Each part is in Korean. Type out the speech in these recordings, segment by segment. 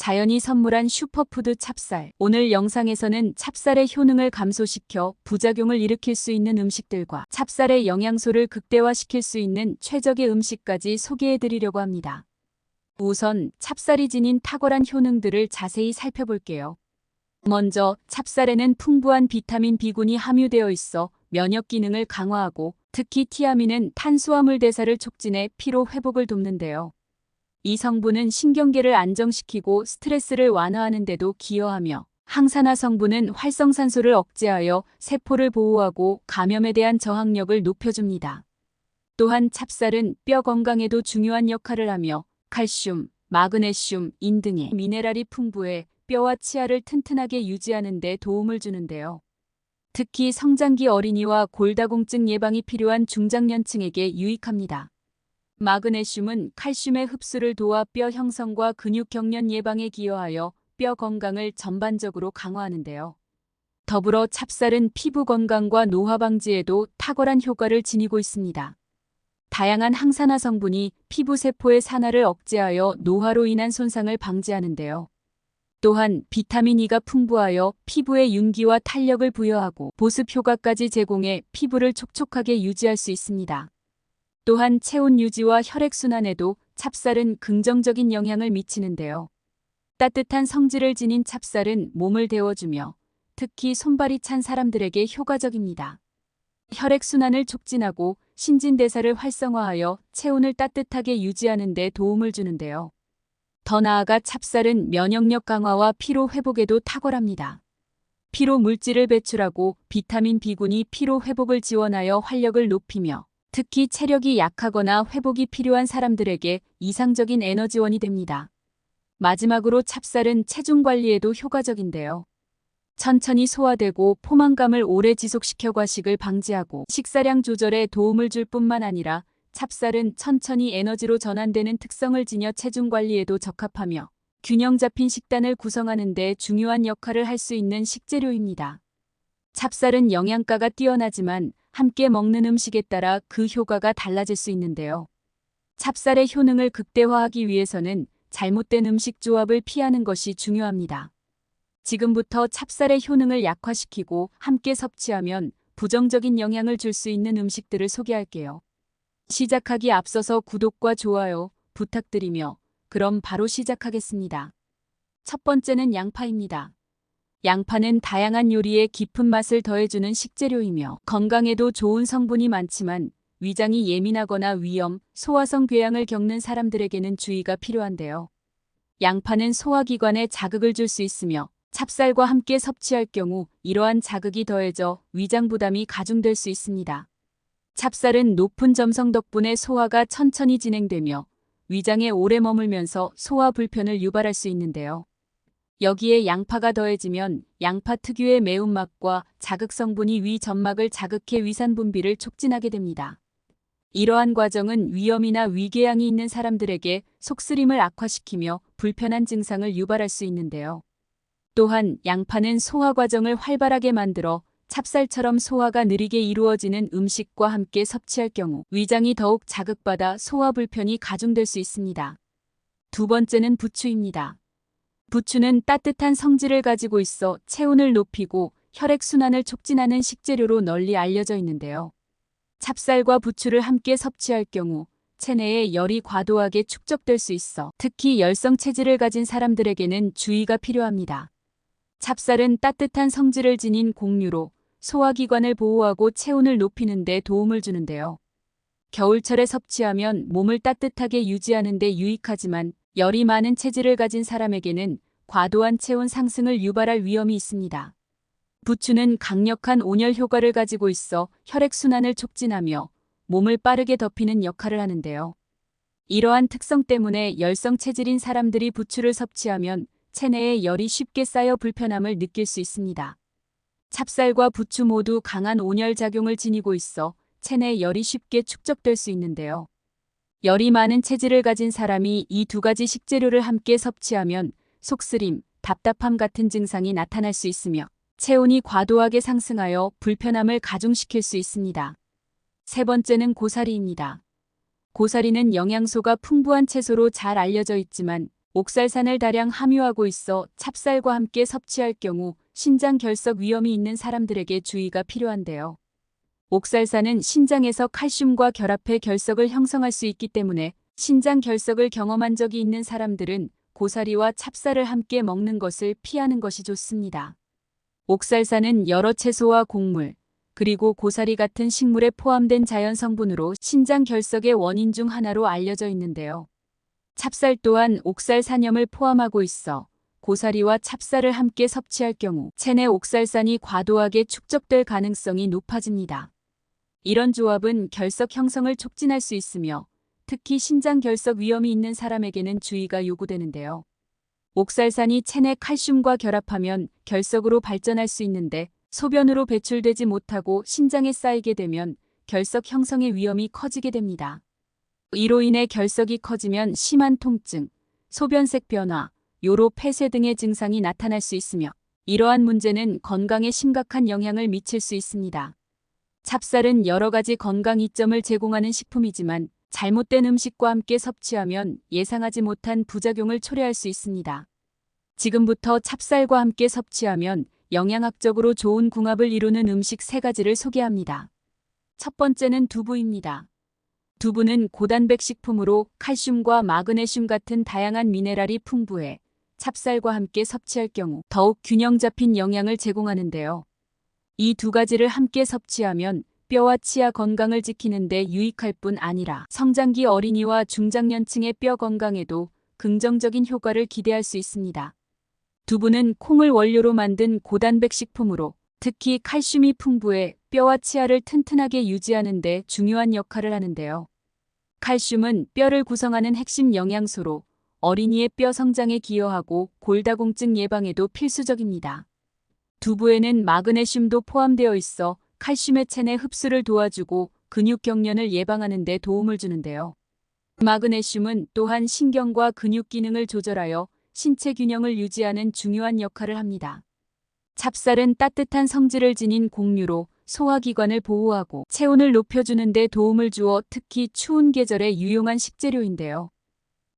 자연이 선물한 슈퍼푸드 찹쌀. 오늘 영상에서는 찹쌀의 효능을 감소시켜 부작용을 일으킬 수 있는 음식들과 찹쌀의 영양소를 극대화시킬 수 있는 최적의 음식까지 소개해드리려고 합니다. 우선 찹쌀이 지닌 탁월한 효능들을 자세히 살펴볼게요. 먼저 찹쌀에는 풍부한 비타민 B군이 함유되어 있어 면역 기능을 강화하고 특히 티아민은 탄수화물 대사를 촉진해 피로 회복을 돕는데요. 이 성분은 신경계를 안정시키고 스트레스를 완화하는 데도 기여하며 항산화 성분은 활성산소를 억제하여 세포를 보호하고 감염에 대한 저항력을 높여줍니다. 또한 찹쌀은 뼈 건강에도 중요한 역할을 하며 칼슘, 마그네슘, 인 등의 미네랄이 풍부해 뼈와 치아를 튼튼하게 유지하는 데 도움을 주는데요. 특히 성장기 어린이와 골다공증 예방이 필요한 중장년층에게 유익합니다. 마그네슘은 칼슘의 흡수를 도와 뼈 형성과 근육 경련 예방에 기여하여 뼈 건강을 전반적으로 강화하는데요. 더불어 찹쌀은 피부 건강과 노화 방지에도 탁월한 효과를 지니고 있습니다. 다양한 항산화 성분이 피부 세포의 산화를 억제하여 노화로 인한 손상을 방지하는데요. 또한 비타민 E가 풍부하여 피부에 윤기와 탄력을 부여하고 보습 효과까지 제공해 피부를 촉촉하게 유지할 수 있습니다. 또한 체온 유지와 혈액순환에도 찹쌀은 긍정적인 영향을 미치는데요. 따뜻한 성질을 지닌 찹쌀은 몸을 데워주며 특히 손발이 찬 사람들에게 효과적입니다. 혈액순환을 촉진하고 신진대사를 활성화하여 체온을 따뜻하게 유지하는 데 도움을 주는데요. 더 나아가 찹쌀은 면역력 강화와 피로 회복에도 탁월합니다. 피로 물질을 배출하고 비타민 B군이 피로 회복을 지원하여 활력을 높이며 특히 체력이 약하거나 회복이 필요한 사람들에게 이상적인 에너지원이 됩니다. 마지막으로 찹쌀은 체중 관리에도 효과적인데요. 천천히 소화되고 포만감을 오래 지속시켜 과식을 방지하고 식사량 조절에 도움을 줄 뿐만 아니라 찹쌀은 천천히 에너지로 전환되는 특성을 지녀 체중 관리에도 적합하며 균형 잡힌 식단을 구성하는 데 중요한 역할을 할 수 있는 식재료입니다. 찹쌀은 영양가가 뛰어나지만 함께 먹는 음식에 따라 그 효과가 달라질 수 있는데요. 찹쌀의 효능을 극대화하기 위해서는 잘못된 음식 조합을 피하는 것이 중요합니다. 지금부터 찹쌀의 효능을 약화시키고 함께 섭취하면 부정적인 영향을 줄 수 있는 음식들을 소개할게요. 시작하기 앞서서 구독과 좋아요 부탁드리며 그럼 바로 시작하겠습니다. 첫 번째는 양파입니다. 양파는 다양한 요리에 깊은 맛을 더해주는 식재료이며 건강에도 좋은 성분이 많지만 위장이 예민하거나 위염, 소화성 궤양을 겪는 사람들에게는 주의가 필요한데요. 양파는 소화기관에 자극을 줄 수 있으며 찹쌀과 함께 섭취할 경우 이러한 자극이 더해져 위장 부담이 가중될 수 있습니다. 찹쌀은 높은 점성 덕분에 소화가 천천히 진행되며 위장에 오래 머물면서 소화 불편을 유발할 수 있는데요. 여기에 양파가 더해지면 양파 특유의 매운맛과 자극 성분이 위 점막을 자극해 위산 분비를 촉진하게 됩니다. 이러한 과정은 위염이나 위궤양이 있는 사람들에게 속쓰림을 악화시키며 불편한 증상을 유발할 수 있는데요. 또한 양파는 소화 과정을 활발하게 만들어 찹쌀처럼 소화가 느리게 이루어지는 음식과 함께 섭취할 경우 위장이 더욱 자극받아 소화 불편이 가중될 수 있습니다. 두 번째는 부추입니다. 부추는 따뜻한 성질을 가지고 있어 체온을 높이고 혈액순환을 촉진하는 식재료로 널리 알려져 있는데요. 찹쌀과 부추를 함께 섭취할 경우 체내에 열이 과도하게 축적될 수 있어 특히 열성 체질을 가진 사람들에게는 주의가 필요합니다. 찹쌀은 따뜻한 성질을 지닌 곡류로 소화기관을 보호하고 체온을 높이는 데 도움을 주는데요. 겨울철에 섭취하면 몸을 따뜻하게 유지하는 데 유익하지만 열이 많은 체질을 가진 사람에게는 과도한 체온 상승을 유발할 위험이 있습니다. 부추는 강력한 온열 효과를 가지고 있어 혈액순환을 촉진하며 몸을 빠르게 덮이는 역할을 하는데요. 이러한 특성 때문에 열성 체질인 사람들이 부추를 섭취하면 체내에 열이 쉽게 쌓여 불편함을 느낄 수 있습니다. 찹쌀과 부추 모두 강한 온열 작용을 지니고 있어 체내 열이 쉽게 축적될 수 있는데요. 열이 많은 체질을 가진 사람이 이 두 가지 식재료를 함께 섭취하면 속쓰림, 답답함 같은 증상이 나타날 수 있으며 체온이 과도하게 상승하여 불편함을 가중시킬 수 있습니다. 세 번째는 고사리입니다. 고사리는 영양소가 풍부한 채소로 잘 알려져 있지만 옥살산을 다량 함유하고 있어 찹쌀과 함께 섭취할 경우 신장 결석 위험이 있는 사람들에게 주의가 필요한데요. 옥살산은 신장에서 칼슘과 결합해 결석을 형성할 수 있기 때문에 신장 결석을 경험한 적이 있는 사람들은 고사리와 찹쌀을 함께 먹는 것을 피하는 것이 좋습니다. 옥살산은 여러 채소와 곡물, 그리고 고사리 같은 식물에 포함된 자연 성분으로 신장 결석의 원인 중 하나로 알려져 있는데요. 찹쌀 또한 옥살산염을 포함하고 있어 고사리와 찹쌀을 함께 섭취할 경우 체내 옥살산이 과도하게 축적될 가능성이 높아집니다. 이런 조합은 결석 형성을 촉진할 수 있으며 특히 신장 결석 위험이 있는 사람에게는 주의가 요구되는데요. 옥살산이 체내 칼슘과 결합하면 결석으로 발전할 수 있는데 소변으로 배출되지 못하고 신장에 쌓이게 되면 결석 형성의 위험이 커지게 됩니다. 이로 인해 결석이 커지면 심한 통증, 소변색 변화, 요로 폐쇄 등의 증상이 나타날 수 있으며 이러한 문제는 건강에 심각한 영향을 미칠 수 있습니다. 찹쌀은 여러 가지 건강 이점을 제공하는 식품이지만 잘못된 음식과 함께 섭취하면 예상하지 못한 부작용을 초래할 수 있습니다. 지금부터 찹쌀과 함께 섭취하면 영양학적으로 좋은 궁합을 이루는 음식 3가지를 소개합니다. 첫 번째는 두부입니다. 두부는 고단백 식품으로 칼슘과 마그네슘 같은 다양한 미네랄이 풍부해 찹쌀과 함께 섭취할 경우 더욱 균형 잡힌 영양을 제공하는데요. 이 2가지를 함께 섭취하면 뼈와 치아 건강을 지키는 데 유익할 뿐 아니라 성장기 어린이와 중장년층의 뼈 건강에도 긍정적인 효과를 기대할 수 있습니다. 두부는 콩을 원료로 만든 고단백 식품으로 특히 칼슘이 풍부해 뼈와 치아를 튼튼하게 유지하는 데 중요한 역할을 하는데요. 칼슘은 뼈를 구성하는 핵심 영양소로 어린이의 뼈 성장에 기여하고 골다공증 예방에도 필수적입니다. 두부에는 마그네슘도 포함되어 있어 칼슘의 체내 흡수를 도와주고 근육 경련을 예방하는 데 도움을 주는데요. 마그네슘은 또한 신경과 근육 기능을 조절하여 신체 균형을 유지하는 중요한 역할을 합니다. 찹쌀은 따뜻한 성질을 지닌 곡류로 소화기관을 보호하고 체온을 높여주는 데 도움을 주어 특히 추운 계절에 유용한 식재료인데요.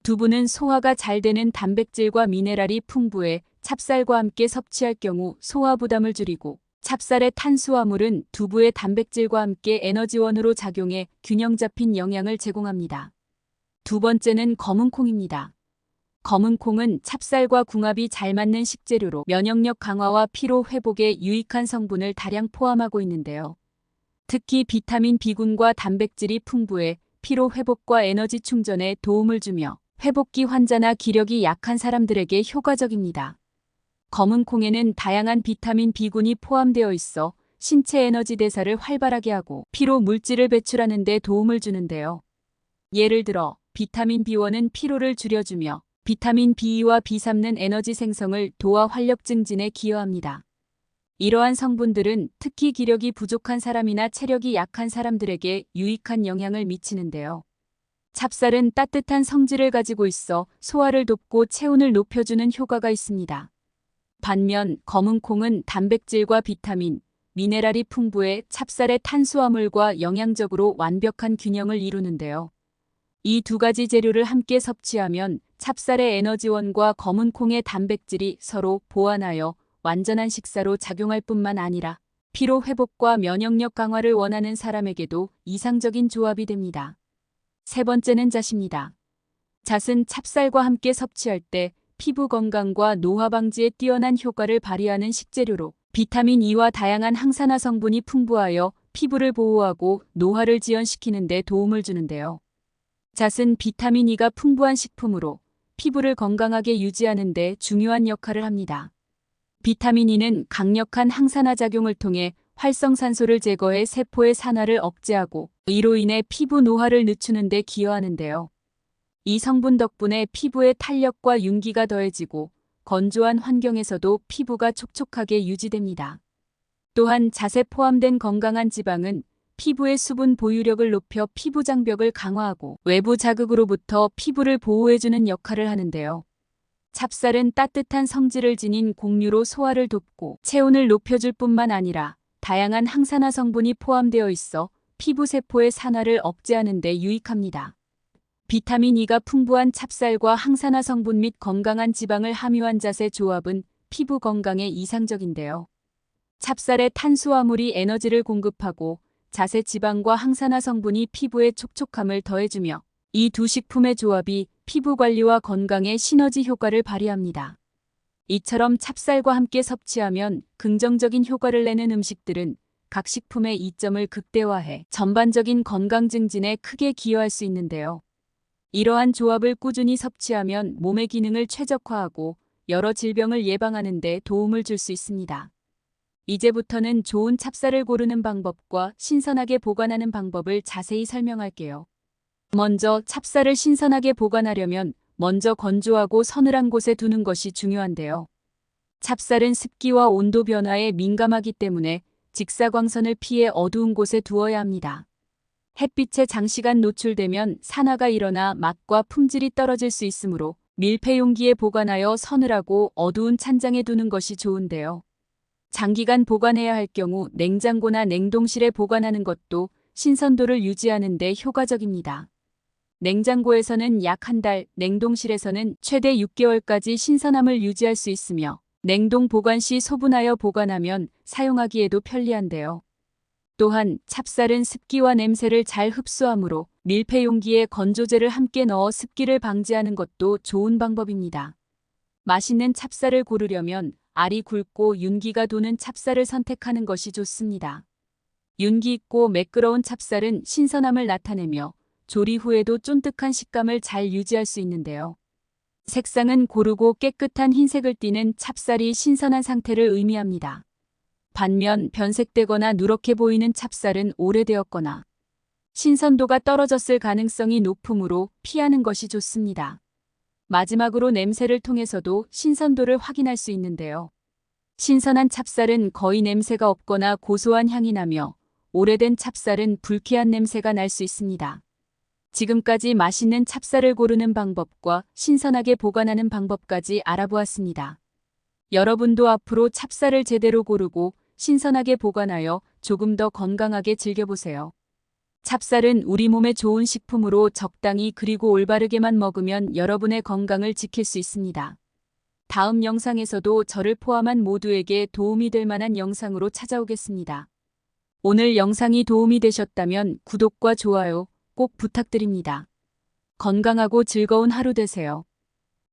두부는 소화가 잘 되는 단백질과 미네랄이 풍부해 찹쌀과 함께 섭취할 경우 소화 부담을 줄이고 찹쌀의 탄수화물은 두부의 단백질과 함께 에너지원으로 작용해 균형 잡힌 영양을 제공합니다. 두 번째는 검은콩입니다. 검은콩은 찹쌀과 궁합이 잘 맞는 식재료로 면역력 강화와 피로 회복에 유익한 성분을 다량 포함하고 있는데요. 특히 비타민 B군과 단백질이 풍부해 피로 회복과 에너지 충전에 도움을 주며 회복기 환자나 기력이 약한 사람들에게 효과적입니다. 검은콩에는 다양한 비타민 B군이 포함되어 있어 신체 에너지 대사를 활발하게 하고 피로 물질을 배출하는 데 도움을 주는데요. 예를 들어 비타민 B1은 피로를 줄여주며 비타민 B2와 B3는 에너지 생성을 도와 활력 증진에 기여합니다. 이러한 성분들은 특히 기력이 부족한 사람이나 체력이 약한 사람들에게 유익한 영향을 미치는데요. 찹쌀은 따뜻한 성질을 가지고 있어 소화를 돕고 체온을 높여주는 효과가 있습니다. 반면 검은콩은 단백질과 비타민, 미네랄이 풍부해 찹쌀의 탄수화물과 영양적으로 완벽한 균형을 이루는데요. 이 2가지 재료를 함께 섭취하면 찹쌀의 에너지원과 검은콩의 단백질이 서로 보완하여 완전한 식사로 작용할 뿐만 아니라 피로 회복과 면역력 강화를 원하는 사람에게도 이상적인 조합이 됩니다. 세 번째는 잣입니다. 잣은 찹쌀과 함께 섭취할 때 피부 건강과 노화 방지에 뛰어난 효과를 발휘하는 식재료로 비타민 E와 다양한 항산화 성분이 풍부하여 피부를 보호하고 노화를 지연시키는 데 도움을 주는데요. 잣은 비타민 E가 풍부한 식품으로 피부를 건강하게 유지하는 데 중요한 역할을 합니다. 비타민 E는 강력한 항산화 작용을 통해 활성산소를 제거해 세포의 산화를 억제하고 이로 인해 피부 노화를 늦추는 데 기여하는데요. 이 성분 덕분에 피부의 탄력과 윤기가 더해지고 건조한 환경에서도 피부가 촉촉하게 유지됩니다. 또한 잣에 포함된 건강한 지방은 피부의 수분 보유력을 높여 피부 장벽을 강화하고 외부 자극으로부터 피부를 보호해주는 역할을 하는데요. 찹쌀은 따뜻한 성질을 지닌 곡류로 소화를 돕고 체온을 높여줄 뿐만 아니라 다양한 항산화 성분이 포함되어 있어 피부 세포의 산화를 억제하는 데 유익합니다. 비타민 E가 풍부한 찹쌀과 항산화 성분 및 건강한 지방을 함유한 잣의 조합은 피부 건강에 이상적인데요. 찹쌀의 탄수화물이 에너지를 공급하고 잣의 지방과 항산화 성분이 피부에 촉촉함을 더해주며 이 두 식품의 조합이 피부 관리와 건강에 시너지 효과를 발휘합니다. 이처럼 찹쌀과 함께 섭취하면 긍정적인 효과를 내는 음식들은 각 식품의 이점을 극대화해 전반적인 건강 증진에 크게 기여할 수 있는데요. 이러한 조합을 꾸준히 섭취하면 몸의 기능을 최적화하고 여러 질병을 예방하는 데 도움을 줄 수 있습니다. 이제부터는 좋은 찹쌀을 고르는 방법과 신선하게 보관하는 방법을 자세히 설명할게요. 먼저 찹쌀을 신선하게 보관하려면 먼저 건조하고 서늘한 곳에 두는 것이 중요한데요. 찹쌀은 습기와 온도 변화에 민감하기 때문에 직사광선을 피해 어두운 곳에 두어야 합니다. 햇빛에 장시간 노출되면 산화가 일어나 맛과 품질이 떨어질 수 있으므로 밀폐 용기에 보관하여 서늘하고 어두운 찬장에 두는 것이 좋은데요. 장기간 보관해야 할 경우 냉장고나 냉동실에 보관하는 것도 신선도를 유지하는 데 효과적입니다. 냉장고에서는 약 한 달, 냉동실에서는 최대 6개월까지 신선함을 유지할 수 있으며 냉동 보관 시 소분하여 보관하면 사용하기에도 편리한데요. 또한 찹쌀은 습기와 냄새를 잘 흡수하므로 밀폐 용기에 건조제를 함께 넣어 습기를 방지하는 것도 좋은 방법입니다. 맛있는 찹쌀을 고르려면 알이 굵고 윤기가 도는 찹쌀을 선택하는 것이 좋습니다. 윤기 있고 매끄러운 찹쌀은 신선함을 나타내며 조리 후에도 쫀득한 식감을 잘 유지할 수 있는데요. 색상은 고르고 깨끗한 흰색을 띠는 찹쌀이 신선한 상태를 의미합니다. 반면 변색되거나 누렇게 보이는 찹쌀은 오래되었거나 신선도가 떨어졌을 가능성이 높으므로 피하는 것이 좋습니다. 마지막으로 냄새를 통해서도 신선도를 확인할 수 있는데요. 신선한 찹쌀은 거의 냄새가 없거나 고소한 향이 나며 오래된 찹쌀은 불쾌한 냄새가 날 수 있습니다. 지금까지 맛있는 찹쌀을 고르는 방법과 신선하게 보관하는 방법까지 알아보았습니다. 여러분도 앞으로 찹쌀을 제대로 고르고 신선하게 보관하여 조금 더 건강하게 즐겨보세요. 찹쌀은 우리 몸에 좋은 식품으로 적당히 그리고 올바르게만 먹으면 여러분의 건강을 지킬 수 있습니다. 다음 영상에서도 저를 포함한 모두에게 도움이 될 만한 영상으로 찾아오겠습니다. 오늘 영상이 도움이 되셨다면 구독과 좋아요 꼭 부탁드립니다. 건강하고 즐거운 하루 되세요.